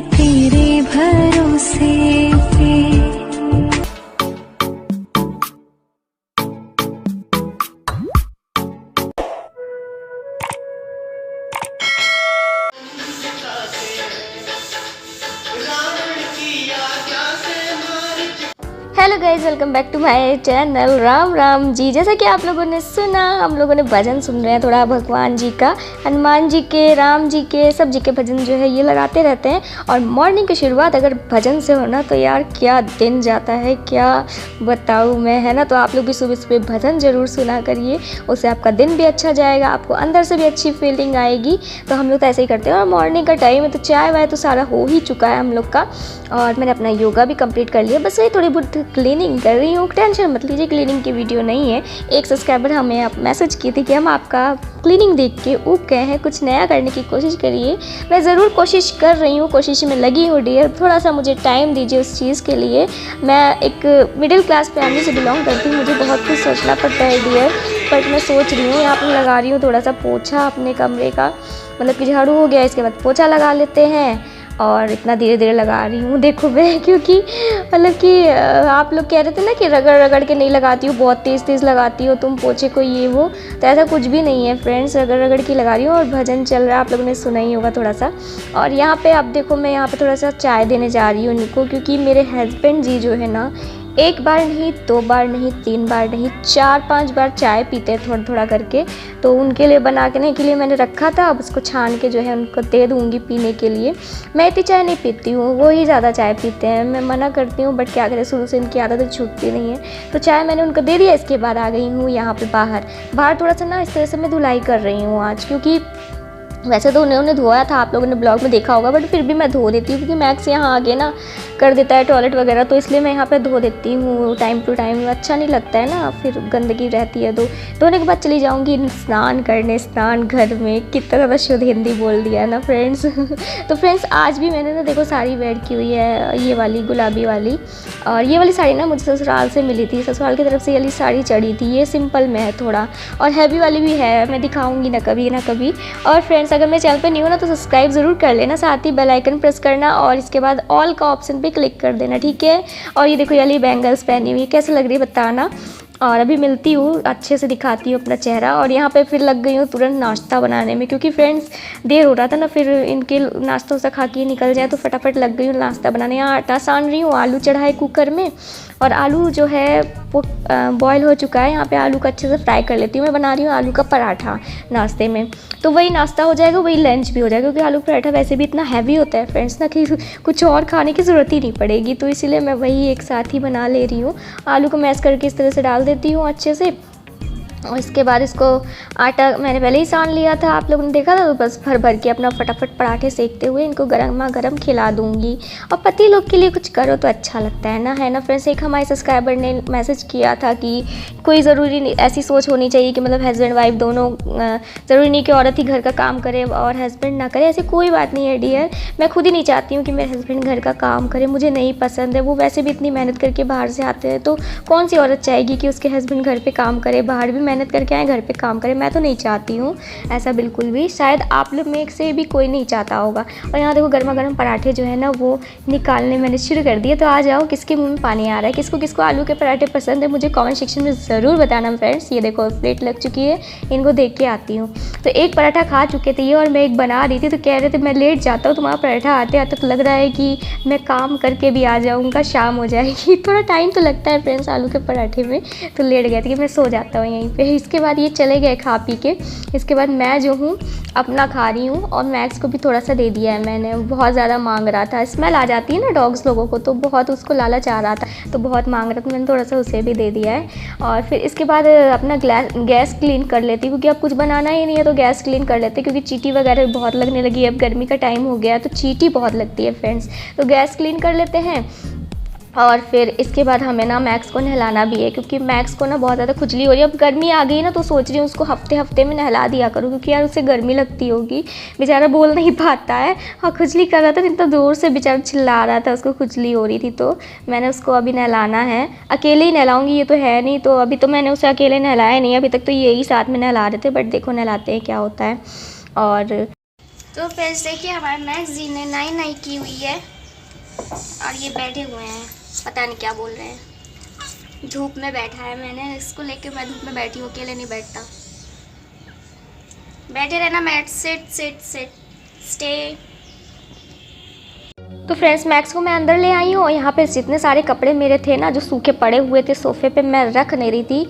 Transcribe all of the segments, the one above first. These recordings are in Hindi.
तेरे भरोसे पे। Hello guys, welcome back to my channel. Ram Ram ji. जैसा कि आप लोगों ने सुना, हम लोगों ने भजन सुन रहे हैं थोड़ा भगवान जी का, हनुमान जी के, राम जी के, सब जी के भजन जो है ये लगाते रहते हैं। और मॉर्निंग की शुरुआत अगर भजन से हो ना तो यार क्या दिन जाता है, क्या बताऊँ मैं, है ना। तो आप लोग भी सुबह सुबह भजन ज़रूर सुना करिए, उससे आपका दिन भी अच्छा जाएगा, आपको अंदर से भी अच्छी फीलिंग आएगी। तो हम लोग तो ऐसे ही करते हैं। और मॉर्निंग का टाइम है तो चाय वाय तो सारा हो ही चुका है हम लोग का, और मैंने अपना योगा भी कंप्लीट कर लिया। बस वही थोड़ी बहुत क्लीनिंग कर रही हूँ। टेंशन मत लीजिए, क्लीनिंग की वीडियो नहीं है। एक सब्सक्राइबर हमें आप मैसेज की थी कि हम आपका क्लीनिंग देख के ऊब गए हैं, कुछ नया करने की कोशिश करिए। मैं ज़रूर कोशिश कर रही हूँ, कोशिश में लगी हूँ डियर। थोड़ा सा मुझे टाइम दीजिए उस चीज़ के लिए। मैं एक मिडिल क्लास फैमिली से बिलोंग करती हूँ, मुझे बहुत कुछ सोचना पड़ता है डियर। बट मैं सोच रही हूँ, यहाँ पर लगा रही हूँ थोड़ा सा पोछा अपने कमरे का, मतलब कि झाड़ू हो गया, इसके बाद पोछा लगा लेते हैं। और इतना धीरे धीरे लगा रही हूँ, देखो मैं, क्योंकि मतलब कि आप लोग कह रहे थे ना कि रगड़ रगड़ के नहीं लगाती हो, बहुत तेज़ तेज़ लगाती हो तुम पोछे को, ये वो। तो ऐसा कुछ भी नहीं है फ्रेंड्स, रगड़ रगड़ के लगा रही हूँ। और भजन चल रहा है, आप लोगों ने सुना ही होगा थोड़ा सा। और यहाँ पे आप देखो, मैं यहाँ पे थोड़ा सा चाय देने जा रही हूँ इनको, क्योंकि मेरे हस्बैंड जी जो है ना, एक बार नहीं, दो बार नहीं, तीन बार नहीं, 4-5 बार चाय पीते हैं थोड़ा थोड़ा करके। तो उनके लिए बनाने के लिए मैंने रखा था, अब उसको छान के जो है उनको दे दूँगी पीने के लिए। मैं इतनी चाय नहीं पीती हूँ, वो ही ज़्यादा चाय पीते हैं। मैं मना करती हूँ बट क्या करें, शुरू से इनकी आदत तो छूटती नहीं है। तो चाय मैंने उनको दे दिया। इसके बाद आ गई हूँ यहाँ पे बाहर थोड़ा सा ना इस तरह से मैं धुलाई कर रही हूँ आज, क्योंकि वैसे तो उन्होंने धोया था, आप लोगों ने ब्लॉग में देखा होगा, बट फिर भी मैं धो देती हूँ, क्योंकि मैक्स यहाँ आगे ना कर देता है टॉयलेट वगैरह, तो इसलिए मैं यहाँ पे धो देती हूँ टाइम टू टाइम। अच्छा नहीं लगता है ना, फिर गंदगी रहती है। धोने के बाद चली जाऊँगी स्नान करने, स्नान घर में। कितना ज़्यादा शुद्ध हिंदी बोल दिया ना फ्रेंड्स। तो फ्रेंड्स आज भी मैंने ना देखो साड़ी वेयर की हुई है, ये वाली गुलाबी वाली। और ये वाली साड़ी ना मुझे ससुराल से मिली थी, ससुराल की तरफ से ये वाली साड़ी चढ़ी थी। ये सिंपल में है थोड़ा, और हैवी वाली भी है, मैं दिखाऊँगी ना कभी ना कभी। और फ्रेंड्स अगर मेरे चैनल पे न्यू हो ना तो सब्सक्राइब ज़रूर कर लेना, साथ ही बेल आइकन प्रेस करना, और इसके बाद ऑल का ऑप्शन पे क्लिक कर देना, ठीक है। और ये देखो, ये वाली बैंगल्स पहनी हुई कैसे लग रही है बताना। और अभी मिलती हूँ, अच्छे से दिखाती हूँ अपना चेहरा। और यहाँ पे फिर लग गई हूँ तुरंत नाश्ता बनाने में, क्योंकि फ्रेंड्स देर हो रहा था ना, फिर इनके नाश्ता वास्ता खा के निकल जाए, तो फटाफट लग गई हूँ नाश्ता बनाने। यहाँ आटा सान रही हूँ, आलू चढ़ा है कुकर में, और आलू जो है वो बॉयल हो चुका है। यहाँ पे आलू को अच्छे से फ्राई कर लेती हूँ। मैं बना रही हूँ आलू का पराठा नाश्ते में, तो वही नाश्ता हो जाएगा, वही लंच भी हो जाएगा, क्योंकि आलू पराठा वैसे भी इतना हैवी होता है फ्रेंड्स ना, कि कुछ और खाने की ज़रूरत ही नहीं पड़ेगी। तो इसीलिए मैं वही एक साथ ही बना ले रही हूँ। आलू को मैश करके इस तरह से डाल देती हूँ अच्छे से, और इसके बाद इसको आटा मैंने पहले ही सान लिया था, आप लोगों ने देखा था। तो बस भर भर के अपना फटाफट पराठे सेकते हुए इनको गरमा गरम खिला दूँगी। और पति लोग के लिए कुछ करो तो अच्छा लगता है ना फ्रेंड्स। एक हमारे सब्सक्राइबर ने मैसेज किया था कि कोई ज़रूरी नहीं, ऐसी सोच होनी चाहिए कि मतलब हस्बैंड वाइफ दोनों, ज़रूरी नहीं कि औरत ही घर का काम करे और हस्बैंड ना करे। ऐसी कोई बात नहीं है डियर। मैं खुद ही नहीं चाहती हूँ कि मेरे हस्बैंड घर का काम करे, मुझे नहीं पसंद है। वो वैसे भी इतनी मेहनत करके बाहर से आते हैं, तो कौन सी औरत चाहेगी कि उसके हस्बैंड घर पर काम करे, बाहर भी मेहनत करके आए, घर पे काम करें। मैं तो नहीं चाहती हूँ ऐसा बिल्कुल भी, शायद आप लोग में से भी कोई नहीं चाहता होगा। और यहाँ देखो गर्मा गर्म पराठे जो है ना वो निकालने मैंने शुरू कर दिए। तो आ जाओ, किसके मुंह में पानी आ रहा है, किसको किसको आलू के पराठे पसंद है, मुझे कमेंट सेक्शन में ज़रूर बताना फ्रेंड्स। ये देखो प्लेट लग चुकी है, इनको देख के आती हूँ। तो एक पराठा खा चुके थे ये, और मैं एक बना रही थी, तो कह रहे थे मैं लेट जाता हूँ, तुम्हारा पराठा आते आते तो लग रहा है कि मैं काम करके भी आ जाऊँगा, शाम हो जाएगी। थोड़ा टाइम तो लगता है फ्रेंड्स आलू के पराठे में। तो लेट गए थे कि मैं सो जाता हूँ यहीं पर। इसके बाद ये चले गए खा पी के। इसके बाद मैं जो हूँ अपना खा रही हूँ, और मैक्स को भी थोड़ा सा दे दिया है मैंने, बहुत ज़्यादा मांग रहा था। स्मेल आ जाती है ना डॉग्स लोगों को, तो बहुत उसको लालच आ रहा था, तो बहुत मांग रहा था, मैंने थोड़ा सा उसे भी दे दिया है। और फिर इसके बाद अपना गैस क्लीन कर लेती हूँ, क्योंकि अब कुछ बनाना ही नहीं है तो गैस क्लीन कर लेते हैं, क्योंकि चींटी वगैरह बहुत लगने लगी है। अब गर्मी का टाइम हो गया तो चींटी बहुत लगती है फ्रेंड्स, तो गैस क्लीन कर लेते हैं। और फिर इसके बाद हमें ना मैक्स को नहलाना भी है, क्योंकि मैक्स को ना बहुत ज़्यादा खुजली हो रही है। अब गर्मी आ गई ना, तो सोच रही हूँ उसको हफ्ते हफ्ते में नहला दिया करूँ, क्योंकि यार उसे गर्मी लगती होगी, बेचारा बोल नहीं पाता है। हाँ, खुजली कर रहा था, इतना ज़ोर से बेचारा चिल्ला रहा था, उसको खुजली हो रही थी। तो मैंने उसको अभी नहलाना है, अकेले ही नहलाऊँगी, ये तो है नहीं। तो अभी तो मैंने उसे अकेले नहलाया नहीं, अभी तक तो यही साथ में नहला रहे थे, बट देखो नहलाते हैं क्या होता है। और तो फ्रेंड्स देखिए हमारे मैक्स जी ने नाई नाई की हुई है और ये बैठे हुए हैं, पता नहीं क्या बोल रहे हैं। धूप में बैठा है, मैंने इसको लेके मैं धूप में बैठी हूँ, अकेले नहीं बैठता। बैठे रहना mat, sit sit sit stay. तो फ्रेंड्स मैक्स को मैं अंदर ले आई हूँ और यहाँ पे जितने सारे कपड़े मेरे थे ना जो सूखे पड़े हुए थे सोफ़े पे, मैं रख नहीं रही थी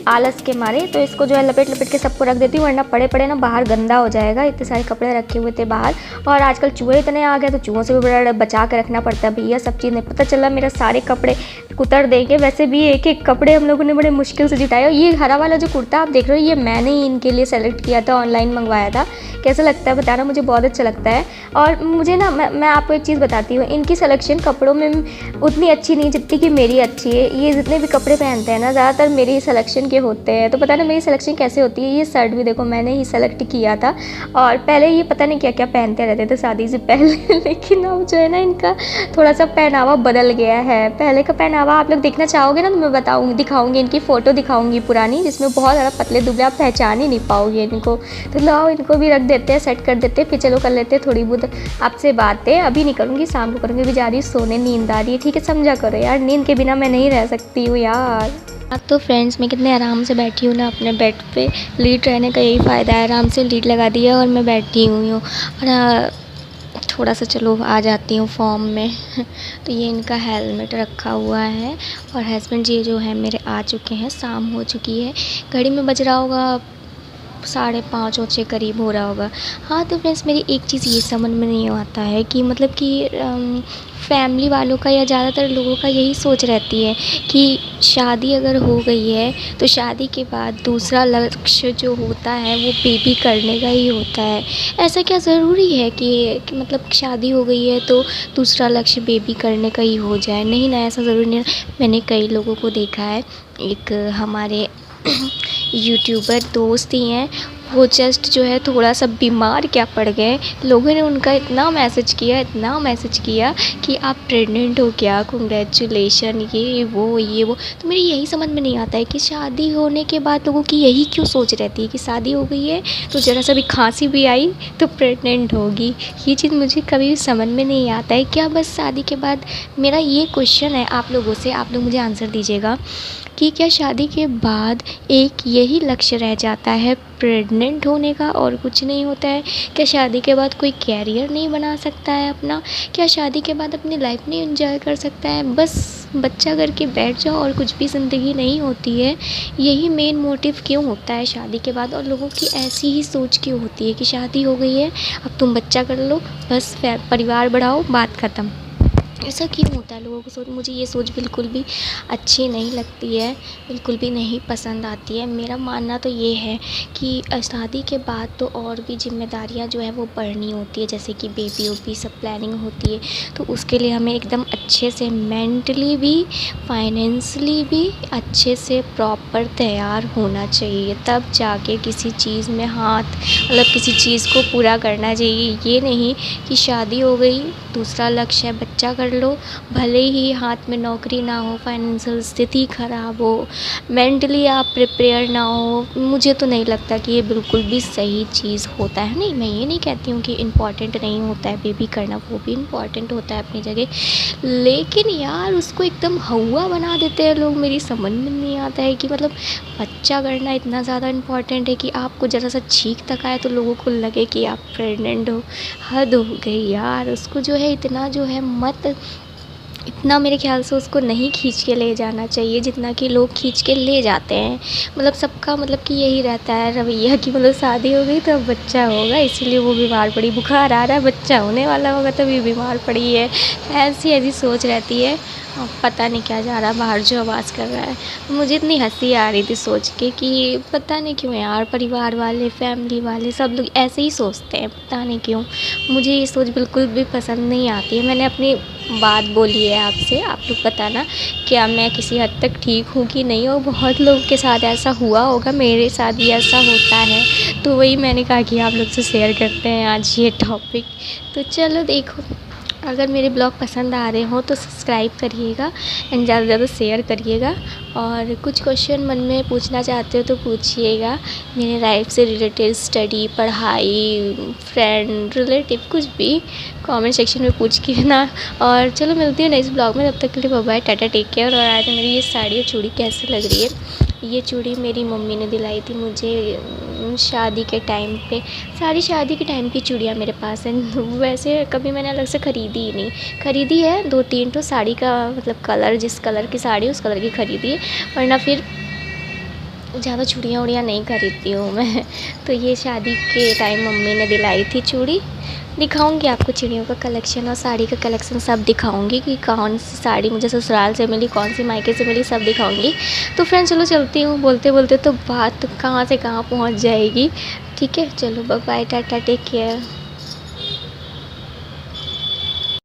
आलस के मारे, तो इसको जो है लपेट लपेट के सबको रख देती हूँ, वरना पड़े पड़े ना बाहर गंदा हो जाएगा। इतने सारे कपड़े रखे हुए थे बाहर, और आजकल चूहे इतने आ गए तो चूहों से भी बड़ा बचा के रखना पड़ता है भैया। सब चीज़ नहीं पता चला मेरा सारे कपड़े कुतर देंगे। वैसे भी एक एक कपड़े हम लोगों ने बड़े मुश्किल से जुटाए। और ये हरा वाला जो कुर्ता आप देख रहे हो ये मैंने ही इनके लिए सेलेक्ट किया था, ऑनलाइन मंगवाया था। कैसा लगता है बताना, मुझे बहुत अच्छा लगता है। और मुझे ना मैं आपको एक चीज़ बताती हूँ, इनकी सिलेक्शन कपड़ों में उतनी अच्छी नहीं जितनी कि मेरी अच्छी है। ये जितने भी कपड़े पहनते हैं ना ज़्यादातर मेरी ही सिलेक्शन के होते हैं। तो पता ना मेरी सिलेक्शन कैसे होती है। ये शर्ट भी देखो मैंने ही सेलेक्ट किया था, और पहले ये पता नहीं क्या क्या पहनते रहते थे शादी से पहले लेकिन अब जो है ना इनका थोड़ा सा पहनावा बदल गया है। पहले का पहनावा आप लोग देखना चाहोगे ना तो मैं बताऊँगी, दिखाऊँगी, इनकी फ़ोटो दिखाऊँगी पुरानी, जिसमें बहुत ज़्यादा पतले दुबले, आप पहचान ही नहीं पाओगे इनको। तो लाओ इनको भी रख देते हैं, सेट कर देते हैं, फिर चलो कर लेते हैं थोड़ी बहुत आपसे बातें। अभी नहीं करूँगी, शाम को करूँगी, भी जा रही सोने, नींद आ रही है, ठीक है समझा करो यार, नींद के बिना मैं नहीं रह सकती हूँ यार। अब तो फ्रेंड्स मैं कितने आराम से बैठी हूँ ना अपने बेड पे। लीड रहने का यही फ़ायदा है, आराम से लीड लगा दिया और मैं बैठी हुई हूँ। और थोड़ा सा चलो आ जाती हूँ फॉर्म में तो ये इनका हेलमेट रखा हुआ है, और हस्बैंड जी जो है मेरे आ चुके हैं, शाम हो चुकी है, घड़ी में बज रहा होगा 5:30 के करीब हो रहा होगा। हाँ तो फ्रेंड्स मेरी एक चीज़ ये समझ में नहीं आता है कि मतलब कि फैमिली वालों का या ज़्यादातर लोगों का यही सोच रहती है कि शादी अगर हो गई है तो शादी के बाद दूसरा लक्ष्य जो होता है वो बेबी करने का ही होता है। ऐसा क्या ज़रूरी है कि मतलब शादी हो गई है तो दूसरा लक्ष्य बेबी करने का ही हो जाए? नहीं ना, ऐसा ज़रूरी नहीं। मैंने कई लोगों को देखा है, एक हमारे यूट्यूबर दोस्त ही हैं, वो जस्ट जो है थोड़ा सा बीमार क्या पड़ गए, लोगों ने उनका इतना मैसेज किया कि आप प्रेग्नेंट हो क्या, कांग्रेचुलेशन, ये वो। तो मेरी यही समझ में नहीं आता है कि शादी होने के बाद लोगों की यही क्यों सोच रहती है कि शादी हो गई है तो ज़रा सा भी खांसी भी आई तो प्रेग्नेंट होगी। ये चीज़ मुझे कभी भी समझ में नहीं आता है। क्या बस शादी के बाद, मेरा ये क्वेश्चन है आप लोगों से, आप लोग मुझे आंसर दीजिएगा कि क्या शादी के बाद एक यही लक्ष्य रह जाता है प्रेग्नेंट होने का और कुछ नहीं होता है? क्या शादी के बाद कोई कैरियर नहीं बना सकता है अपना? क्या शादी के बाद अपनी लाइफ नहीं एंजॉय कर सकता है? बस बच्चा करके बैठ जाओ और कुछ भी ज़िंदगी नहीं होती है? यही मेन मोटिव क्यों होता है शादी के बाद, और लोगों की ऐसी ही सोच क्यों होती है कि शादी हो गई है अब तुम बच्चा कर लो, बस परिवार बढ़ाओ, बात ख़त्म। ऐसा क्यों होता है लोगों को सोच? मुझे ये सोच बिल्कुल भी अच्छी नहीं लगती है, बिल्कुल भी नहीं पसंद आती है। मेरा मानना तो ये है कि शादी के बाद तो और भी जिम्मेदारियां जो है वो बढ़नी होती है, जैसे कि बेबी ओबी सब प्लानिंग होती है, तो उसके लिए हमें एकदम अच्छे से मेंटली भी फाइनेंशियली भी अच्छे से प्रॉपर तैयार होना चाहिए, तब जाके किसी चीज़ में हाथ मतलब किसी चीज़ को पूरा करना चाहिए। ये नहीं कि शादी हो गई, दूसरा लक्ष्य है बच्चा कर लो, भले ही हाथ में नौकरी ना हो, फाइनेंशियल स्थिति ख़राब हो, मेंटली आप प्रिपेयर ना हो, मुझे तो नहीं लगता कि ये बिल्कुल भी सही चीज़ होता है। नहीं, मैं ये नहीं कहती हूँ कि इम्पॉर्टेंट नहीं होता है बेबी करना, वो भी इम्पॉर्टेंट होता है अपनी जगह, लेकिन यार उसको एकदम हवा बना देते हैं लोग। मेरी समझ में नहीं आता है कि मतलब बच्चा करना इतना ज़्यादा इम्पॉर्टेंट है कि आपको ज़रा सा छींक तक आए तो लोगों को लगे कि आप प्रेग्नेंट हो। हद हो गई यार, उसको जो है इतना जो है मत, इतना मेरे ख्याल से उसको नहीं खींच के ले जाना चाहिए जितना कि लोग खींच के ले जाते हैं। मतलब सबका मतलब कि यही रहता है रवैया कि मतलब शादी हो गई तो अब बच्चा होगा, इसीलिए वो बीमार पड़ी, बुखार आ रहा है बच्चा होने वाला होगा तभी बीमार पड़ी है, ऐसी सोच रहती है। पता नहीं क्या जा रहा है बाहर जो आवाज़ कर रहा है। मुझे इतनी हंसी आ रही थी सोच के कि पता नहीं क्यों यार परिवार वाले, फैमिली वाले सब लोग ऐसे ही सोचते हैं, पता नहीं क्यों। मुझे ये सोच बिल्कुल भी पसंद नहीं आती है। मैंने अपनी बात बोली है आपसे, आप लोग बताना क्या मैं किसी हद तक ठीक हूँ कि नहीं। और बहुत लोगों के साथ ऐसा हुआ होगा, मेरे साथ भी ऐसा होता है, तो वही मैंने कहा कि आप लोग से शेयर करते हैं आज ये टॉपिक। तो चलो देखो अगर मेरे ब्लॉग पसंद आ रहे हो तो सब्सक्राइब करिएगा एंड ज़्यादा से ज़्यादा शेयर करिएगा। और कुछ क्वेश्चन मन में पूछना चाहते हो तो पूछिएगा, मेरे लाइफ से रिलेटेड, स्टडी, पढ़ाई, फ्रेंड, रिलेटिव, कुछ भी कमेंट सेक्शन में पूछ के ना। और चलो मिलती हूँ नेक्स्ट ब्लॉग में, तब तक के लिए bye bye, tata, take care. और आज मेरी ये साड़ी और चूड़ी कैसे लग रही है। ये चूड़ी मेरी मम्मी ने दिलाई थी मुझे शादी के टाइम पे। सारी शादी के टाइम की चूड़ियाँ मेरे पास हैं। वैसे कभी मैंने अलग से ख़रीदी ही नहीं, ख़रीदी है 2-3 तो साड़ी का मतलब कलर, जिस कलर की साड़ी उस कलर की ख़रीदी है, वरना फिर ज़्यादा चूड़ियाँ उड़ियाँ नहीं खरीदती हूँ मैं। तो ये शादी के टाइम मम्मी ने दिलाई थी चूड़ी। दिखाऊंगी आपको चूड़ियों का कलेक्शन और साड़ी का कलेक्शन सब दिखाऊंगी कि कौन सी साड़ी मुझे ससुराल से मिली, कौन सी मायके से मिली, सब दिखाऊंगी। तो फ्रेंड्स चलो चलती हूँ, बोलते बोलते तो बात कहाँ से कहाँ पहुँच जाएगी। ठीक है, चलो bye bye, tata, take care.